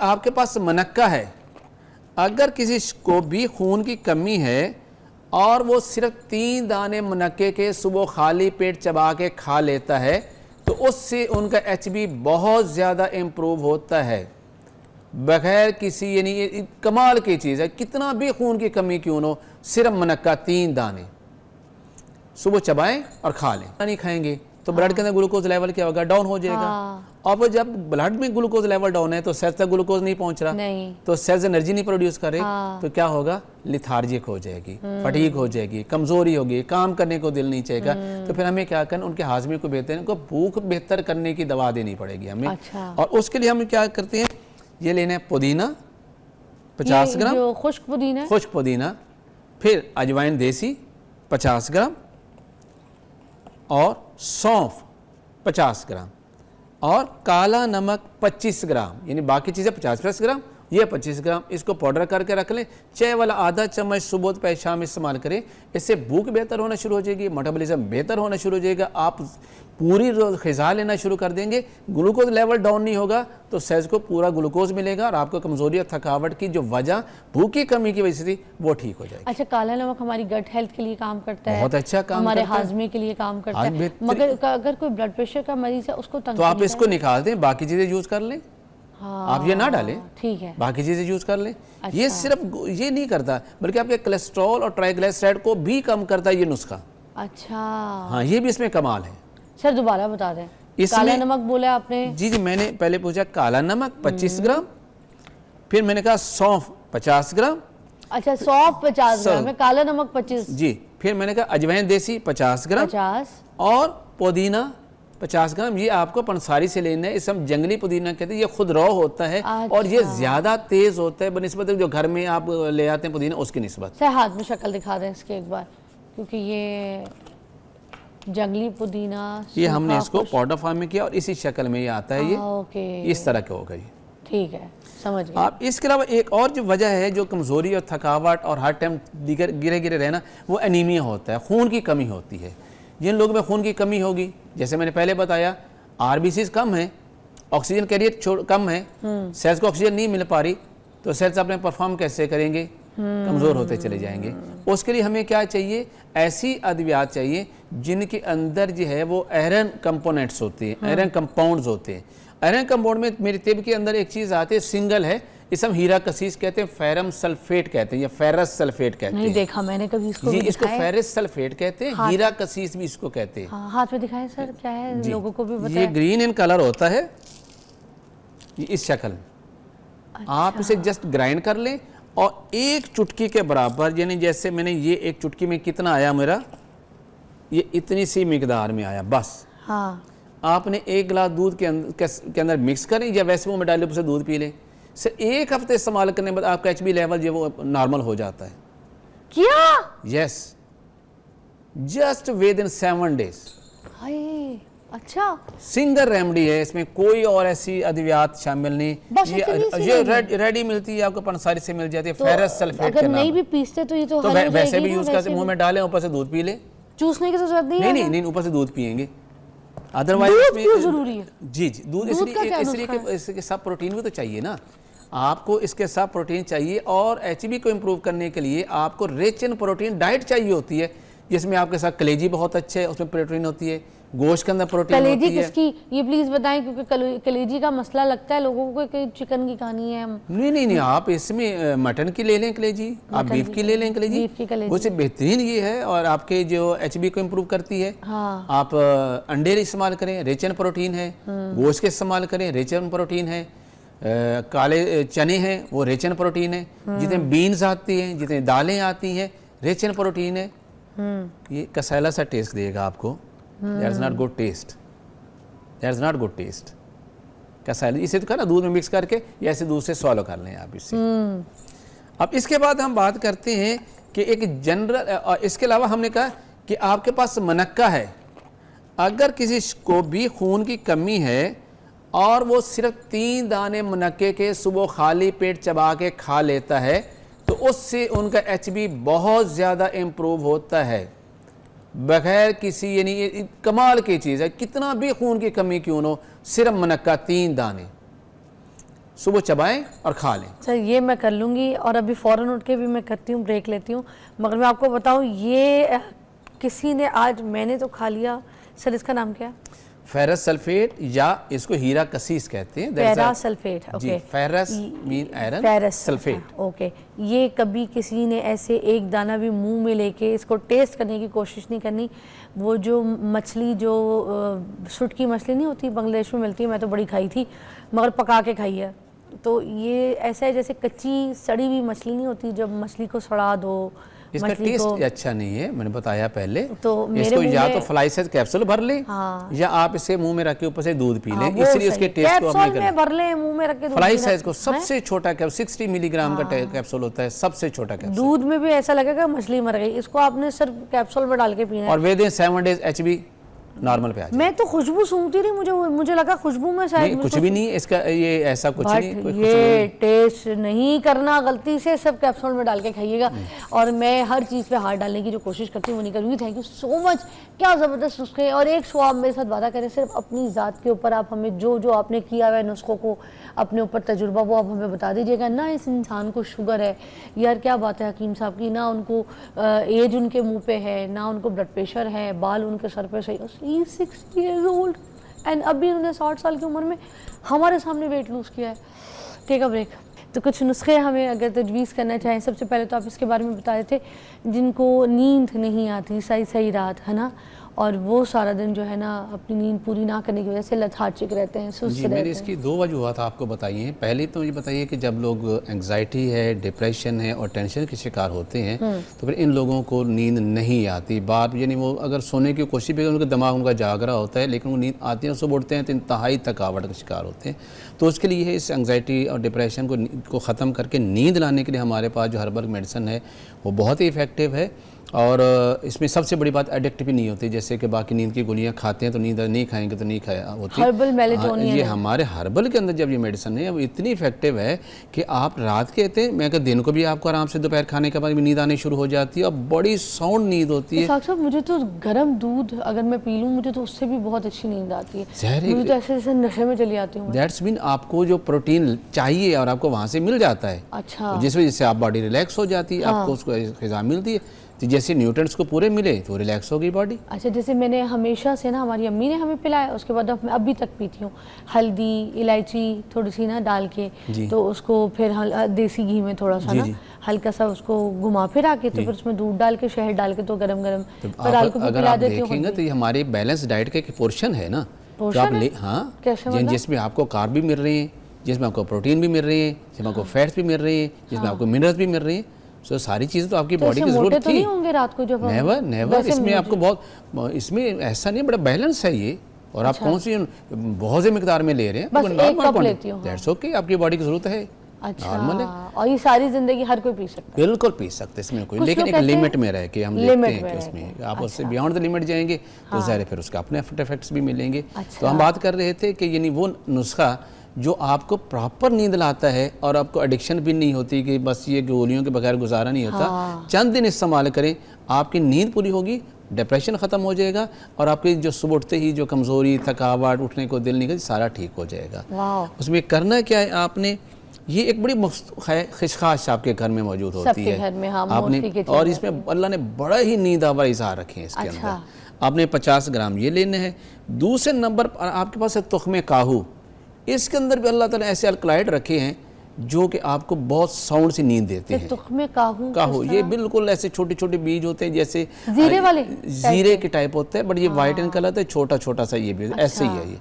आपके पास मनक्का है, अगर किसी को भी खून की कमी है और वो सिर्फ 3 दाने मनक्के के सुबह खाली पेट चबा के खा लेता है तो उससे उनका HB बहुत ज़्यादा इम्प्रूव होता है बगैर किसी, यानी ये कमाल की चीज़ है। कितना भी खून की कमी क्यों न हो, सिर्फ मनक्का 3 दाने सुबह चबाएं और खा लें। नहीं खाएंगे तो ब्लड के अंदर ग्लूकोज लेवल क्या होगा, डाउन हो जाएगा। और जब ब्लड में ग्लूकोज लेवल डाउन है तो सेल्स तक ग्लूकोज नहीं पहुंच रहा, तो सेल्स एनर्जी नहीं प्रोड्यूस करे, तो क्या होगा, लिथार्जिक हो जाएगी, फटीग हो जाएगी, कमजोरी होगी, काम करने को दिल नहीं चाहेगा। तो फिर हमें क्या करना, उनके हाजमे को बेहतर, उनको भूख बेहतर करने की दवा देनी पड़ेगी हमें। और उसके लिए हम क्या करते हैं, ये लेना है पुदीना 50 ग्राम, खुश्क पुदीना, फिर अजवाइन देसी 50 ग्राम और सौंफ 50 ग्राम और काला नमक 25 ग्राम, यानी बाकी चीज़ें 50 ग्राम, ये 25 ग्राम। इसको पाउडर करके रख लें। चाय वाला आधा चम्मच सुबह दोपहर शाम इस्तेमाल करें। इससे भूख बेहतर होना शुरू हो जाएगी, मेटाबॉलिज्म बेहतर होना शुरू हो जाएगा, आप पूरी रोज ग़िज़ा लेना शुरू कर देंगे। ग्लूकोज लेवल डाउन नहीं होगा तो सेल्स को पूरा ग्लूकोज मिलेगा और आपको कमजोरी और थकावट की जो वजह भूख की कमी की वजह से थी वो ठीक हो जाएगी। अच्छा, काला नमक हमारी गट हेल्थ के लिए काम करता है, बहुत अच्छा काम हमारे करता है, हाजमे के लिए काम करता है। मगर अगर कोई ब्लड प्रेशर का मरीज है उसको तो आप इसको निकाल दें, बाकी चीज़ें यूज़ कर लें। आप ये ना डालें, ठीक है, बाकी चीज़ें यूज़ कर लें। अच्छा। ये सिर्फ ये नहीं करता बल्कि आपके कोलेस्ट्रॉल और ट्राइग्लिसराइड को भी कम करता है ये नुस्खा। अच्छा, हाँ, ये भी इसमें कमाल है। सर दोबारा बता दें, काला नमक बोला आपने? जी जी, मैंने पहले पूछा काला नमक 25 ग्राम, फिर मैंने कहा सौंफ 50 ग्राम। अच्छा, सौंफ 50 ग्राम है, काला नमक 25 जी, फिर मैंने कहा अजवाइन देसी 50 ग्राम 50 और पुदीना 50 ग्राम। ये आपको पंसारी से लेना है, इसे हम जंगली पुदीना कहते हैं, ये खुद रॉ होता है। अच्छा। और ये ज्यादा तेज होता है बनिस्बत जो घर में आप ले आते हैं पुदीना उसकी निस्बत। सर हाथ में शक्ल दिखा दें इसके एक बार, क्योंकि ये जंगली पुदीना, ये हमने इसको पाउडर फॉर्म में किया और इसी शक्ल में ये आता है। ये ओके, इस तरह का होगा ये, ठीक है, समझ गए आप। इसके अलावा एक और जो वजह है जो कमजोरी और थकावट और हर टाइम गिरे गिरे रहना, वो एनीमिया होता है, खून की कमी होती है। जिन लोगों में खून की कमी होगी, जैसे मैंने पहले बताया, आरबीसी कम है, ऑक्सीजन कैरियर कम है, सेल्स को ऑक्सीजन नहीं मिल पा रही, तो सेल्स अपने परफॉर्म कैसे करेंगे, कमज़ोर होते चले जाएंगे। उसके लिए हमें क्या चाहिए, ऐसी अद्वियात चाहिए जिनके अंदर जो है वो आयरन कंपोनेंट्स होते हैं, आयरन कंपाउंड्स होते हैं। आयरन कंपाउंड में मेरे तिब के अंदर एक चीज़ आती है, सिंगल है, इसे हम हीरा कसीस कहते हैं, फेरम सल्फेट कहते हैं या फेरस सल्फेट कहते हैं। नहीं देखा मैंने कभी इसको। जी, इसको फेरस सल्फेट कहते हैं, हीरा कसीस भी इसको कहते हैं। हाथ में दिखाएं सर, क्या है, लोगों को भी बताएं। ये ग्रीन इन कलर होता है, ये इस शक्ल में। अच्छा। आप इसे जस्ट ग्राइंड कर लें और एक चुटकी के बराबर, यानी जैसे मैंने ये एक चुटकी में कितना आया मेरा, ये इतनी सी मिकदार में आया बस। हाँ। आपने 1 गिलास दूध के अंदर मिक्स करें या वैसे मुंह में डाले से दूध पी लें। सिर्फ 1 हफ्ते इस्तेमाल करने के बाद आपका HB लेवल जो वो नॉर्मल हो जाता है। क्या? Yes, just with in 7 days. अच्छा, सिंगल रेमेडी है, इसमें कोई और ऐसी अद्वियात शामिल नहीं। ये रेडी मिलती है आपको, पंसारी से मिल जाती है, तो फेरस सल्फेट। अगर नहीं भी पीसते तो ये तो वैसे भी यूज करते, मुंह में डालें, ऊपर से दूध पी ले। चूसने की जरूरत नहीं, नहीं, ऊपर से दूध पिएंगे, अदरवाइज क्यों जरूरी है? जी, दूध इसलिए कि इसके साथ प्रोटीन भी तो चाहिए ना, आपको इसके साथ प्रोटीन चाहिए। और HB को इम्प्रूव करने के लिए आपको रिच इन प्रोटीन डाइट चाहिए होती है, जिसमें आपके साथ कलेजी बहुत अच्छे है, उसमें प्रोटीन होती है, गोश्त के अंदर प्रोटीन होती है। कलेजी किसकी, ये प्लीज बताएं, क्योंकि कलेजी का मसला लगता है लोगों को कि चिकन की कहानी है। नहीं, आप इसमें मटन की ले लें कलेजी, आप बीफ की ले लें कलेजी, उससे बेहतरीन ये है और आपके जो HB को इम्प्रूव करती है। हाँ। आप अंडे इस्तेमाल करें, रिच इन प्रोटीन है, गोश्त के इस्तेमाल करें, रिच इन प्रोटीन है, काले चने हैं वो रिच इन प्रोटीन है, जितने बीन्स आती हैं, जितने दालें आती हैं, रिच इन प्रोटीन है। ये कसैला सा टेस्ट देगा आपको, that's not good taste, that's not good taste. कसैला इसे तो ना दूध में मिक्स करके या ऐसे दूध से सॉलो कर लें आप इससे। अब इसके बाद हम बात करते हैं कि एक जनरल, इसके अलावा हमने कहा कि आपके पास मनक्का है, अगर किसी को भी खून की कमी है और वो सिर्फ 3 दाने मनक्के के सुबह खाली पेट चबा के खा लेता है तो उससे उनका HB बहुत ज़्यादा इम्प्रूव होता है बगैर किसी, यानी ये कमाल की चीज़ है। कितना भी खून की कमी क्यों न हो, सिर्फ मनक्का 3 दाने सुबह चबाएं और खा लें। सर ये मैं कर लूँगी और अभी फ़ौरन उठ के भी मैं करती हूँ, ब्रेक लेती हूँ। मगर मैं आपको बताऊँ ये किसी ने आज, मैंने तो खा लिया। सर इसका नाम क्या है? फेरस सल्फेट या इसको हीरा कसीस कहते हैं। Ferrous sulphate, okay. Ferrous mean iron, ferrous sulphate, okay. ये कभी किसी ने ऐसे एक दाना भी मुंह में लेके इसको टेस्ट करने की कोशिश नहीं करनी। वो जो मछली, जो सुटकी मछली नहीं होती, बांग्लादेश में मिलती है, मैं तो बड़ी खाई थी, मगर पका के खाई है। तो ये ऐसा है जैसे कच्ची सड़ी हुई मछली नहीं होती, जब मछली को सड़ा दो, इसका टेस्ट अच्छा नहीं है, मैंने बताया पहले। तो इसको या तो फ्लाई साइज कैप्सूल भर लें, हाँ, या आप इसे मुंह में रख के ऊपर से दूध पी लें, हाँ, इसलिए उसके टेस्ट को कैप्सूल में भर लें, मुंह में रख के। फ्लाई साइज को सबसे छोटा कैप्सूल 60 मिलीग्राम का कैप्सूल होता है, सबसे छोटा कैप्सूल। दूध में भी ऐसा लगेगा मछली मर गई, इसको आपने सिर्फ कैप्सूल में डाल के पीना है। और वे 7 डेज HB नॉर्मल पे आ जाए। मैं तो खुशबू सूंघती रही, मुझे लगा खुशबू में शायद कुछ भी नहीं इसका, ये ऐसा कुछ नहीं। ये टेस्ट नहीं करना, गलती से सब कैप्सूल में डाल के खाइएगा। और मैं हर चीज़ पे हाथ डालने की जो कोशिश करती हूँ वो नहीं करूँगी। थैंक यू सो मच, क्या ज़बरदस्त नुस्खे। और एक शो आप मेरे साथ वादा करें, सिर्फ अपनी ज़ात के ऊपर आप हमें जो जो आपने किया हुआ है नुस्खों को, अपने ऊपर तजुर्बा, वो आप हमें बता दीजिएगा। ना इस इंसान को शुगर है, यार क्या बात है हकीम साहब की, ना उनको एज उनके मुँह पे है, ना उनको ब्लड प्रेशर है, बाल उनके सर पे सही, 60 years old एंड अभी उन्होंने 60 साल की उम्र में हमारे सामने वेट लूज़ किया है। Take a break. तो कुछ नुस्खे हमें अगर तजवीज़ करना चाहें, सबसे पहले तो आप इसके बारे में बता रहे थे जिनको नींद नहीं आती सही रात, है ना, और वो सारा दिन जो है ना अपनी नींद पूरी ना करने की वजह से लथार्जिक रहते हैं, सुस्त रहते हैं। मैंने इसकी 2 वजूहत आपको बताई हैं। पहले तो ये बताइए कि जब लोग एंग्जाइटी है, डिप्रेशन है और टेंशन के शिकार होते हैं तो फिर इन लोगों को नींद नहीं आती। बात यानी वो अगर सोने की कोशिश भी, उनका दिमाग उनका जाग रहा होता है लेकिन वो नींद आती है, सुबह उठते हैं तो इंतहाई थकावट का शिकार होते हैं। तो उसके लिए इस एंग्जाइटी और डिप्रेशन को ख़त्म करके नींद लाने के लिए हमारे पास जो हर्बल मेडिसिन है वो बहुत ही इफ़ेक्टिव है। और इसमें सबसे बड़ी बात एडिक्ट भी नहीं होती, जैसे कि बाकी नींद की गोलियां खाते हैं तो नींद नहीं खाएंगे तो नहीं खाया होती। हर्बल मेलेटोनिन ये हमारे हर्बल के अंदर जब ये मेडिसिन है वो इतनी इफेक्टिव है कि आप रात के कहते हैं, मैं कहते दिन को भी आपको आराम से दोपहर खाने के बाद भी नींद आनी शुरू हो जाती है और बड़ी साउंड नींद होती है। साहब मुझे तो गर्म दूध अगर मैं पी लूँ मुझे तो उससे भी बहुत अच्छी नींद आती है। मुझे तो ऐसे जैसे नशे में चली आती हूँ। दैट्स मीन आपको जो प्रोटीन चाहिए और आपको वहाँ से मिल जाता है। अच्छा, जिस वजह से आप बॉडी रिलैक्स हो जाती है, आपको उसको ग़िज़ा मिलती है, तो जैसे न्यूट्रिएंट्स को पूरे मिले तो रिलैक्स हो गई बॉडी। अच्छा, जैसे मैंने हमेशा से ना, हमारी अम्मी ने हमें पिलाया, उसके बाद मैं अभी तक पीती हूँ, हल्दी इलायची थोड़ी सी ना डाल के, तो उसको फिर देसी घी में थोड़ा सा ना हल्का सा उसको घुमा फिरा के, तो फिर उसमें दूध डाल के, शहद डाल के, तो गरम गरम अगर आप देखेंगे तो ये हमारे बैलेंस डाइट का एक पोर्शन है ना, तो आप हाँ, जिसमें आपको कार्ब भी मिल रही है, जिसमें आपको प्रोटीन भी मिल रही है, जिसमें आपको फैट्स भी मिल रही है, जिसमें आपको मिनरल्स भी मिल रही है। सो सारी चीज़ें तो आपकी बॉडी की जरूरत थी। नहीं होंगे रात को जब नेवर इसमें आपको बहुत, इसमें ऐसा नहीं, बड़ा बैलेंस है ये। और आप कौन सी बहुत से मिकदार में ले रहे हैं, बस एक कप लेती हूँ, दैट्स ओके, आपकी बॉडी की जरूरत है। अच्छा, और ये सारी जिंदगी हर कोई पी सकता है? बिल्कुल पी सकते हैं, इसमें कोई, लेकिन एक लिमिट में रह के हम देखते हैं कि उसमें आप उससे बियॉन्ड द लिमिट जाएंगे तो ज़ाहिर फिर उसके अपने इफेक्ट्स भी मिलेंगे। तो हम बात कर रहे थे कि यानी वो नुस्खा जो आपको प्रॉपर नींद लाता है और आपको एडिक्शन भी नहीं होती कि बस ये गोलियों के बगैर गुजारा नहीं होता। चंद दिन इस्तेमाल करें, आपकी नींद पूरी होगी, डिप्रेशन ख़त्म हो जाएगा और आपकी जो सुबह उठते ही जो कमज़ोरी, थकावट, उठने को दिल नहीं करती, सारा ठीक हो जाएगा। उसमें करना क्या है, आपने ये एक बड़ी खिशखाश आपके घर में मौजूद होती है, आपने, और इसमें अल्लाह ने बड़ा ही नींद आवर इज़हार रखे हैं इसके अंदर। आपने 50 ग्राम ये लेने हैं। दूसरे नंबर पर आपके पास है तुख्मे काहू, इसके अंदर भी अल्लाह ताला ऐसे अल्कलाइड रखे हैं जो कि आपको बहुत साउंड सी नींद देते हैं। तुख्मे काहू ये बिल्कुल ऐसे छोटे छोटे बीज होते हैं, जैसे जीरे वाले जीरे के टाइप होते हैं, बट ये वाइट इन कलर है, छोटा छोटा सा ये भी ऐसे ही है ये।